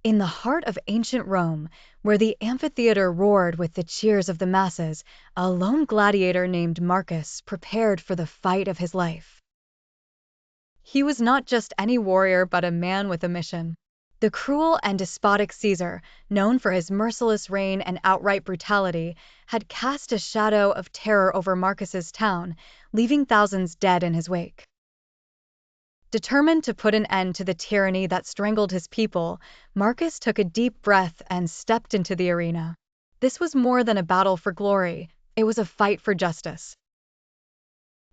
In the heart of ancient Rome, where the amphitheater roared with the cheers of the masses, a lone gladiator named Marcus prepared for the fight of his life. He was not just any warrior but a man with a mission. The cruel and despotic Caesar, known for his merciless reign and outright brutality, had cast a shadow of terror over Marcus's town, leaving thousands dead in his wake. Determined to put an end to the tyranny that strangled his people, Marcus took a deep breath and stepped into the arena. This was more than a battle for glory, it was a fight for justice.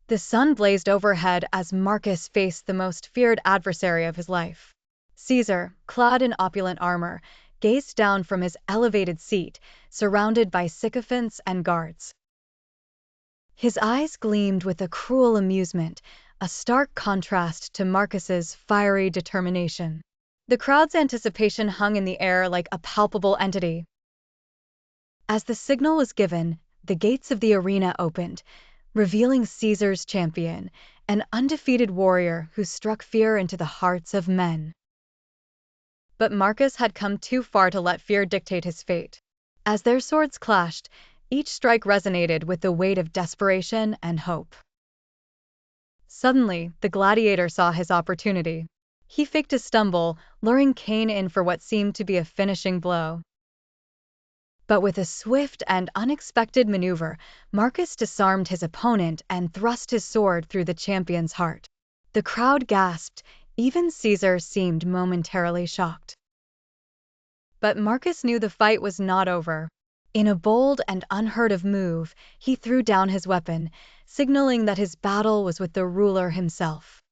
The sun blazed overhead as Marcus faced the most feared adversary of his life. Caesar, clad in opulent armor, gazed down from his elevated seat, surrounded by sycophants and guards. His eyes gleamed with a cruel amusement, a stark contrast to Marcus's fiery determination. The crowd's anticipation hung in the air like a palpable entity. As the signal was given, the gates of the arena opened, revealing Caesar's champion, an undefeated warrior who struck fear into the hearts of men. But Marcus had come too far to let fear dictate his fate. As their swords clashed, each strike resonated with the weight of desperation and hope. Suddenly, the gladiator saw his opportunity. He faked a stumble, luring Cain in for what seemed to be a finishing blow. But with a swift and unexpected maneuver, Marcus disarmed his opponent and thrust his sword through the champion's heart. The crowd gasped, even Caesar seemed momentarily shocked. But Marcus knew the fight was not over. In a bold and unheard-of move, he threw down his weapon, signaling that his battle was with the ruler himself.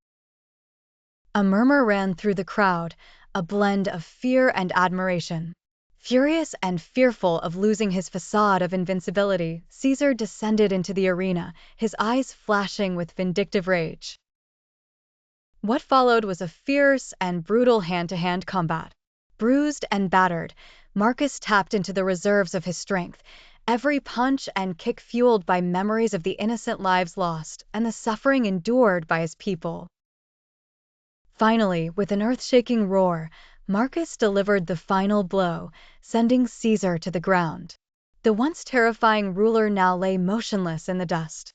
A murmur ran through the crowd, a blend of fear and admiration. Furious and fearful of losing his facade of invincibility, Caesar descended into the arena, his eyes flashing with vindictive rage. What followed was a fierce and brutal hand-to-hand combat. Bruised and battered, Marcus tapped into the reserves of his strength, every punch and kick fueled by memories of the innocent lives lost and the suffering endured by his people. Finally, with an earth-shaking roar, Marcus delivered the final blow, sending Caesar to the ground. The once terrifying ruler now lay motionless in the dust.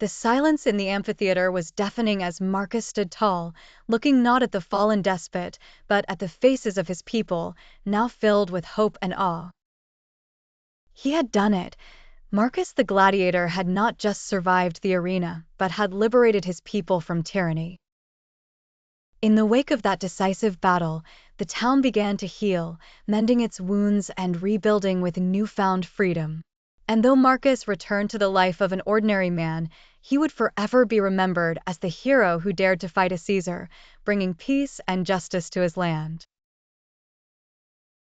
The silence in the amphitheater was deafening as Marcus stood tall, looking not at the fallen despot, but at the faces of his people, now filled with hope and awe. He had done it. Marcus the gladiator had not just survived the arena, but had liberated his people from tyranny. In the wake of that decisive battle, the town began to heal, mending its wounds and rebuilding with newfound freedom. And though Marcus returned to the life of an ordinary man, he would forever be remembered as the hero who dared to fight a Caesar, bringing peace and justice to his land.